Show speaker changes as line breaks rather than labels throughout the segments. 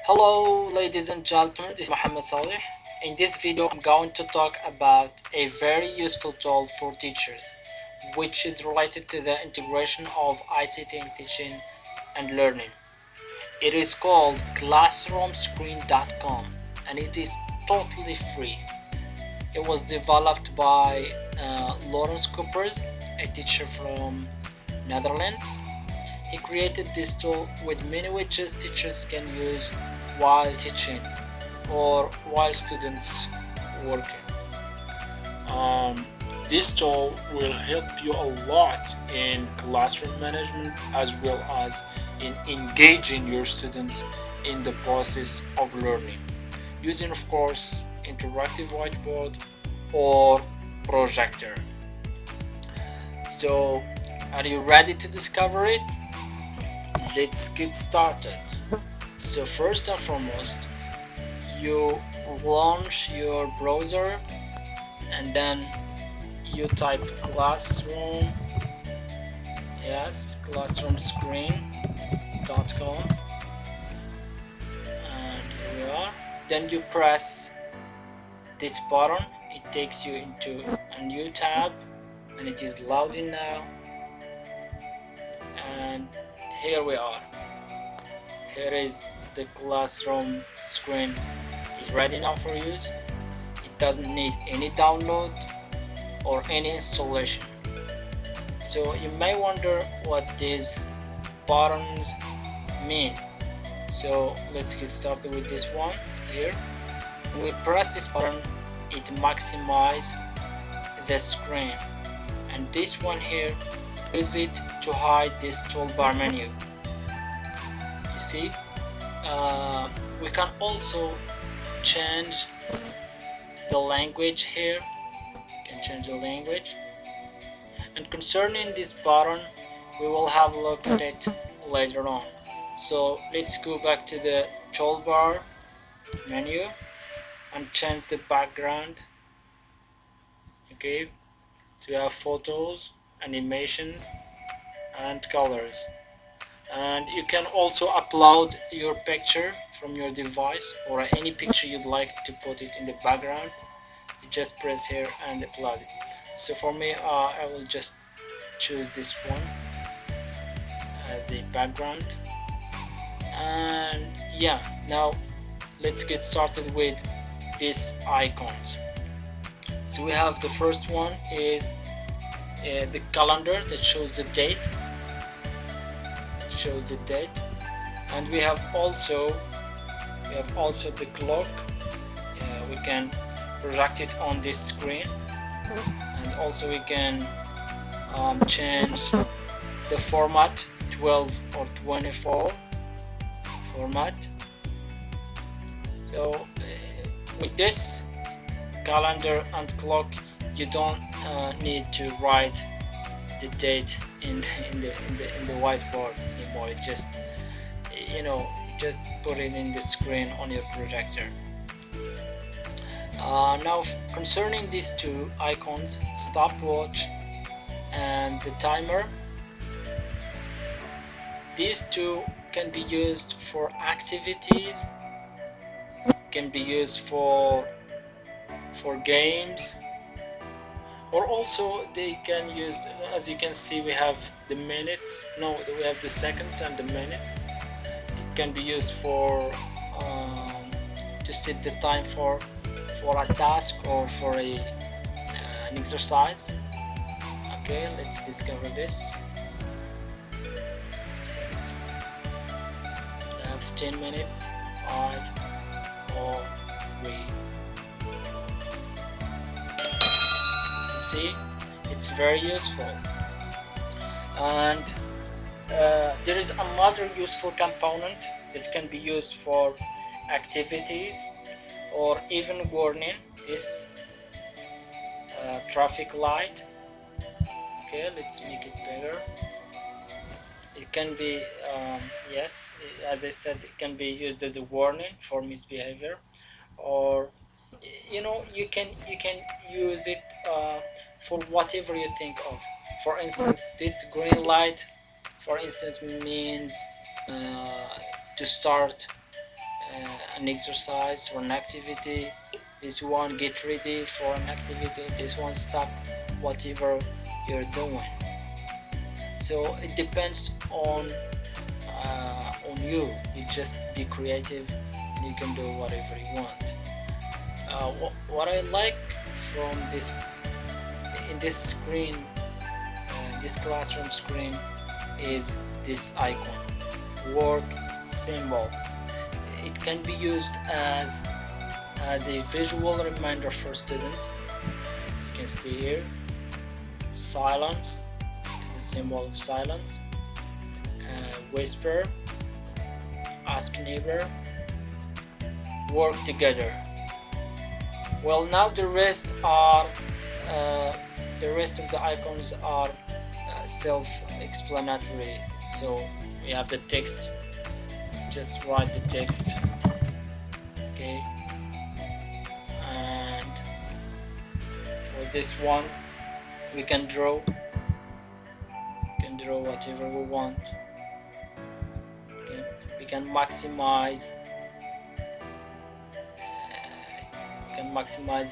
Hello ladies and gentlemen, this is Mohammed Saleh. In this video I'm going to talk about a very useful tool for teachers which is related to the integration of ICT in teaching and learning. It is called classroomscreen.com and it is totally free. It was developed by Lawrence Coopers, a teacher from Netherlands. He created this tool with many widgets teachers can use while teaching or while students working. This tool will help you a lot in classroom management as well as in engaging your students in the process of learning using, of course, interactive whiteboard or projector. So, are you ready to discover it? Let's get started. So first and foremost, you launch your browser and then you type classroom, yes, classroomscreen.com, and here we are. Then you press this button. It takes you into a new tab and it is loading now, and here we are. Here is the classroom screen. Is ready now for use. It doesn't need any download or any installation. So you may wonder what these buttons mean. So let's get started with this one here. When we press this button, it maximizes the screen, and this one here, use it to hide this toolbar menu. You see, we can also change the language here. You can change the language. And concerning this button, we will have a look at it later on. So let's go back to the toolbar menu and change the background. Okay, so we have photos, animations, and colors. And you can also upload your picture from your device or any picture you'd like to put it in the background. You just press here and upload it. So for me, I will just choose this one as a background. And yeah, now let's get started with these icons. So we have the first one is the calendar that shows the date. And we have also the clock. We can project it on this screen, and also we can change the format, 12 or 24 format. So with this calendar and clock, you don't need to write the date in the whiteboard anymore. It just just put it in the screen on your projector. Now concerning these two icons, stopwatch and the timer, these two can be used for activities, can be used for games, or also they can use, as you can see, we have the minutes, no, we have the seconds and the minutes. It can be used for to set the time for a task or for an exercise. Okay, let's discover this. We have 10 minutes, 5, 4, 3. See, it's very useful. And there is another useful component that can be used for activities or even warning. This traffic light. Okay, let's make it bigger. It can be yes, as I said, it can be used as a warning for misbehavior, or you can use it for whatever you think of. For instance, this green light, for instance, means to start an exercise or an activity, this one get ready for an activity, this one stop whatever you're doing. So it depends on you. You just be creative and you can do whatever you want. What I like from this in this screen, this classroom screen, is this icon, work symbol. It can be used as a visual reminder for students. As you can see here, silence, the symbol of silence, whisper, ask neighbor, work together. Well, now the rest of the icons are self-explanatory. So we have the text, just write the text, okay, and for this one we can draw whatever we want. Okay. We can maximize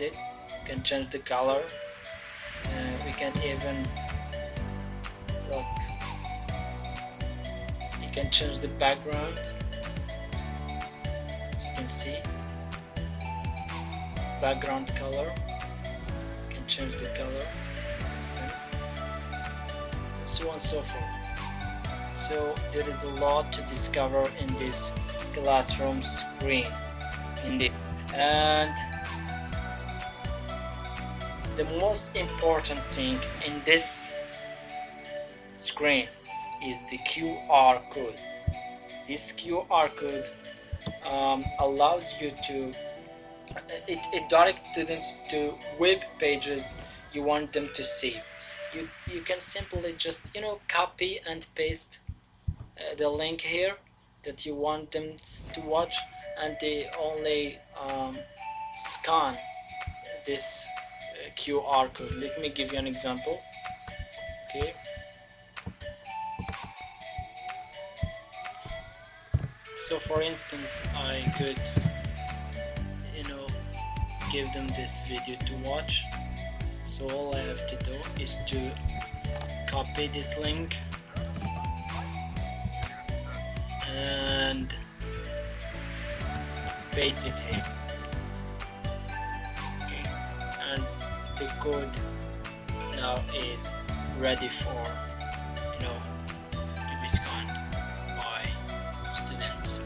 it, we can change the color, we can even look, you can change the background, as you can see, background color, you can change the color, for instance, and so on and so forth. So there is a lot to discover in this classroom screen indeed. And the most important thing in this screen is the QR code. This QR code allows you to it directs students to web pages you want them to see. You can simply just copy and paste the link here that you want them to watch, and they only scan this QR code. Let me give you an example. Okay, so for instance, I could give them this video to watch. So all I have to do is to copy this link and paste it here. Okay, and the code now is ready for to be scanned by students,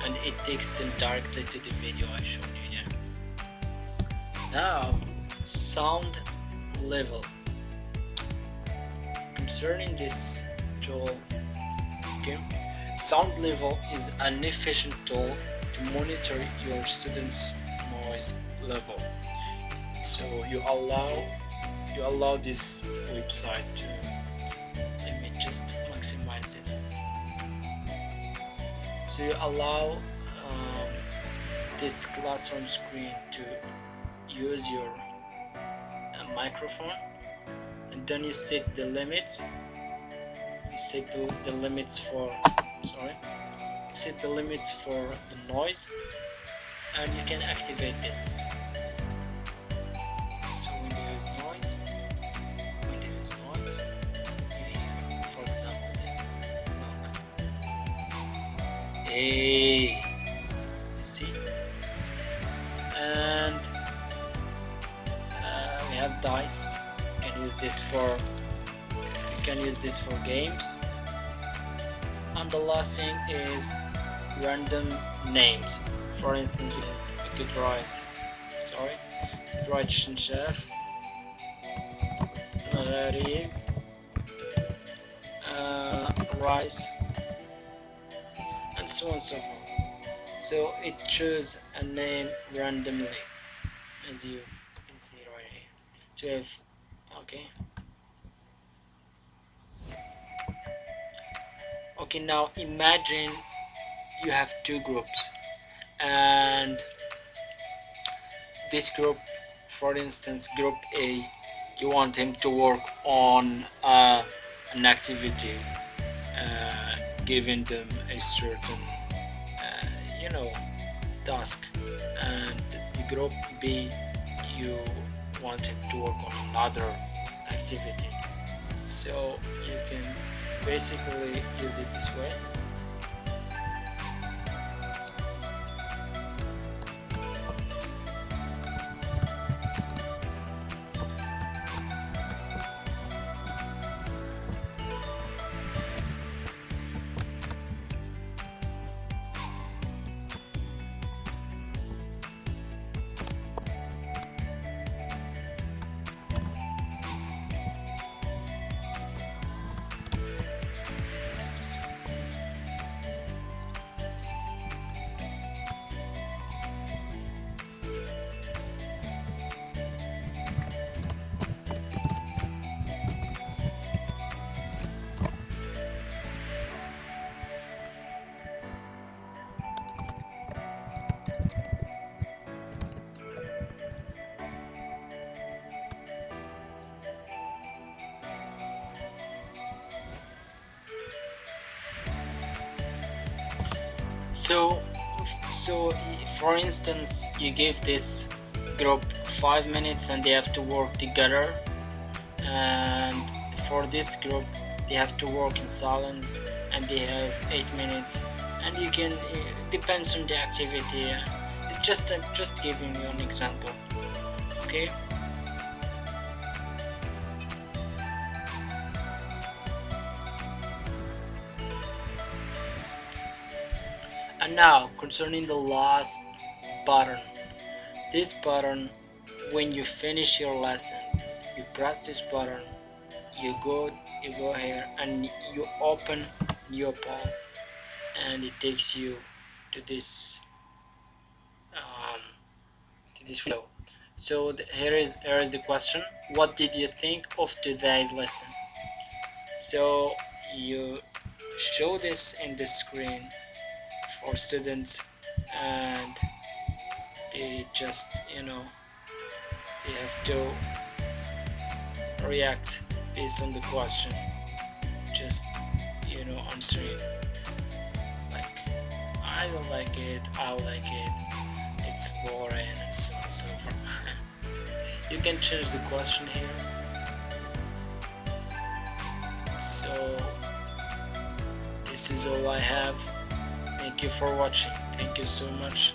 and it takes them directly to the video I showed you here. Now, sound level. Concerning this tool, okay, sound level is an efficient tool to monitor your students' noise level. So you allow this website to, let me just maximize this. So you allow this classroom screen to use your microphone, and then you set the limits. You set the limits for the noise, and you can activate this. So when there is noise, for example, this look, hey, you see, and we have dice. You can use this for games. And the last thing is random names. For instance, we could write Shinchef, Magharib, rice, and so on and so forth. So it chooses a name randomly, as you can see right here. So we have, okay, now imagine you have two groups, and this group, for instance, group A, you want him to work on an activity, giving them a certain task, and the group B, you wanted to work on another activity. So you can basically use it this way. So, so for instance, you give this group 5 minutes and they have to work together, and for this group they have to work in silence and they have 8 minutes, and you can depends on the activity. It's just giving you an example. Okay. And now concerning the last button. This button, when you finish your lesson, you press this button, you go here and you open your palm, and it takes you to this window. So here is the question: what did you think of today's lesson? So you show this in the screen for students, and they just they have to react based on the question, just answering like I don't like it, I like it, it's boring, and so on and so forth. You can change the question here. So this is all I have. Thank you for watching. Thank you so much.